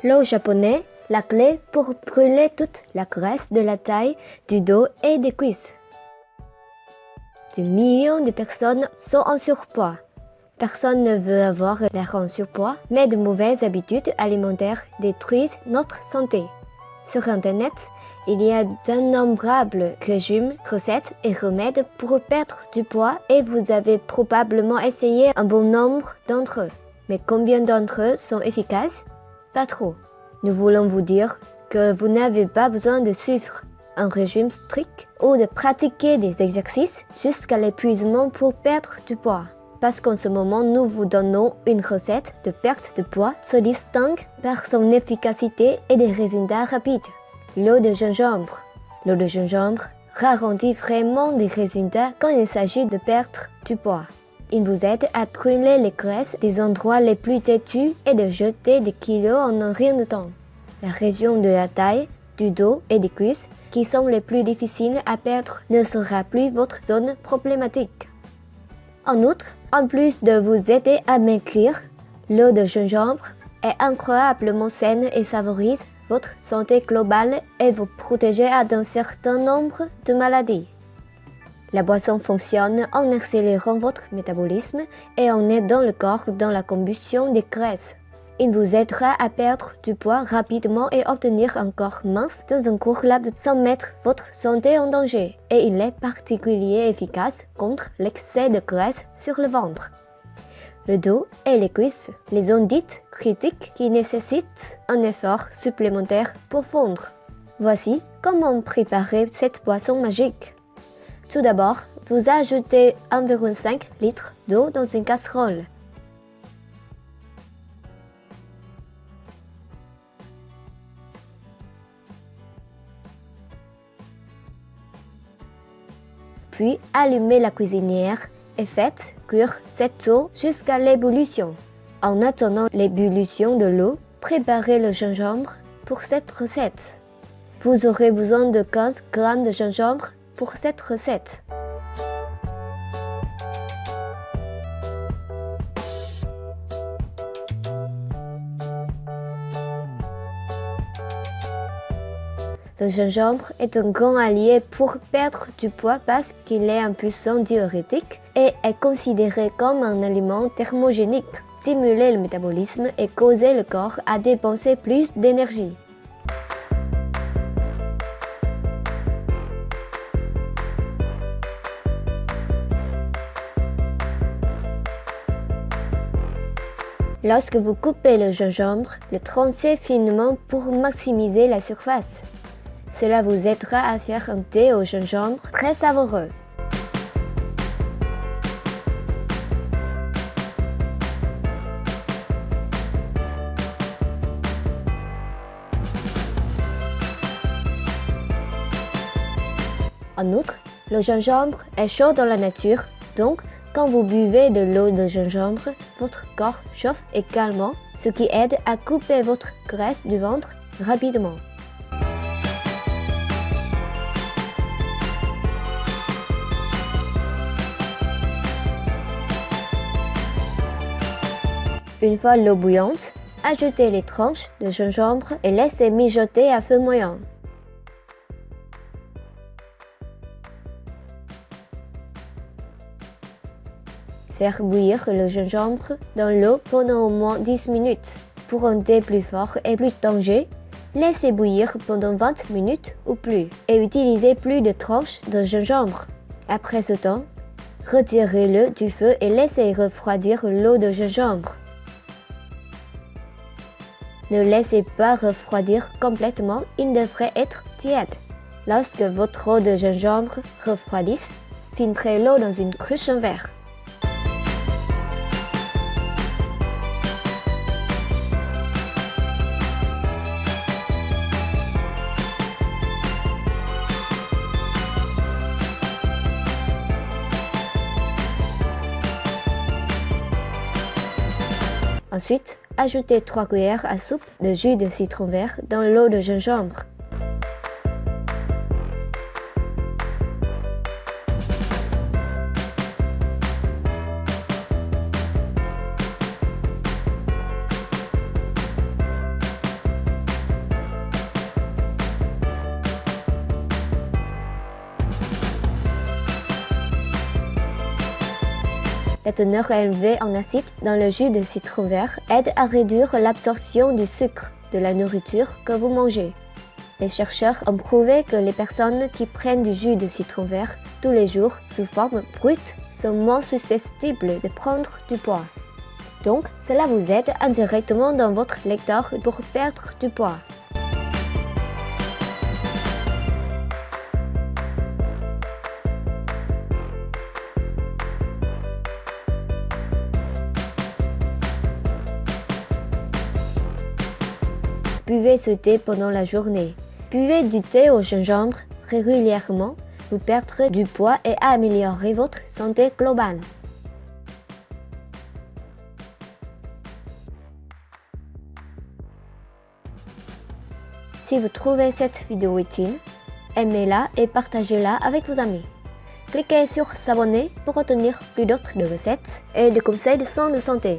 L'eau japonais, la clé pour brûler toute la graisse de la taille, du dos et des cuisses. Des millions de personnes sont en surpoids. Personne ne veut avoir l'air en surpoids, mais de mauvaises habitudes alimentaires détruisent notre santé. Sur Internet, il y a d'innombrables régimes, recettes et remèdes pour perdre du poids et vous avez probablement essayé un bon nombre d'entre eux. Mais combien d'entre eux sont efficaces? Pas trop. Nous voulons vous dire que vous n'avez pas besoin de suivre un régime strict ou de pratiquer des exercices jusqu'à l'épuisement pour perdre du poids. Parce qu'en ce moment, nous vous donnons une recette de perte de poids se distingue par son efficacité et des résultats rapides. L'eau de gingembre. L'eau de gingembre ralentit vraiment les résultats quand il s'agit de perdre du poids. Il vous aide à brûler les graisses des endroits les plus têtus et de jeter des kilos en un rien de temps. La région de la taille, du dos et des cuisses, qui sont les plus difficiles à perdre, ne sera plus votre zone problématique. En outre, en plus de vous aider à maigrir, l'eau de gingembre est incroyablement saine et favorise votre santé globale et vous protéger d'un certain nombre de maladies. La boisson fonctionne en accélérant votre métabolisme et en aidant le corps dans la combustion des graisses. Il vous aidera à perdre du poids rapidement et obtenir un corps mince dans un court laps de temps sans mettre votre santé en danger. Et il est particulièrement efficace contre l'excès de graisse sur le ventre, le dos et les cuisses, les zones dites critiques qui nécessitent un effort supplémentaire pour fondre. Voici comment préparer cette boisson magique. Tout d'abord, vous ajoutez environ 5 litres d'eau dans une casserole. Puis, allumez la cuisinière et faites cuire cette eau jusqu'à l'ébullition. En attendant l'ébullition de l'eau, préparez le gingembre pour cette recette. Vous aurez besoin de 15 g de gingembre pour cette recette. Le gingembre est un grand allié pour perdre du poids parce qu'il est un puissant diurétique et est considéré comme un aliment thermogénique, stimuler le métabolisme et causer le corps à dépenser plus d'énergie. Lorsque vous coupez le gingembre, le trancher finement pour maximiser la surface. Cela vous aidera à faire un thé au gingembre très savoureux. En outre, le gingembre est chaud dans la nature, donc quand vous buvez de l'eau de gingembre, votre corps chauffe également, ce qui aide à couper votre graisse du ventre rapidement. Une fois l'eau bouillante, ajoutez les tranches de gingembre et laissez mijoter à feu moyen. Faire bouillir le gingembre dans l'eau pendant au moins 10 minutes. Pour un thé plus fort et plus tangier, laissez bouillir pendant 20 minutes ou plus et utilisez plus de tranches de gingembre. Après ce temps, retirez-le du feu et laissez refroidir l'eau de gingembre. Ne laissez pas refroidir complètement, il devrait être tiède. Lorsque votre eau de gingembre refroidisse, filtrez l'eau dans une cruche en verre. Ensuite, ajoutez 3 cuillères à soupe de jus de citron vert dans l'eau de gingembre. La teneur élevée en acide dans le jus de citron vert aide à réduire l'absorption du sucre de la nourriture que vous mangez. Les chercheurs ont prouvé que les personnes qui prennent du jus de citron vert tous les jours sous forme brute sont moins susceptibles de prendre du poids. Donc, cela vous aide indirectement dans votre lecteur pour perdre du poids. Buvez ce thé pendant la journée. Buvez du thé au gingembre régulièrement, vous perdrez du poids et améliorerez votre santé globale. Si vous trouvez cette vidéo utile, aimez-la et partagez-la avec vos amis. Cliquez sur s'abonner pour obtenir plus d'autres recettes et des conseils de soins de santé.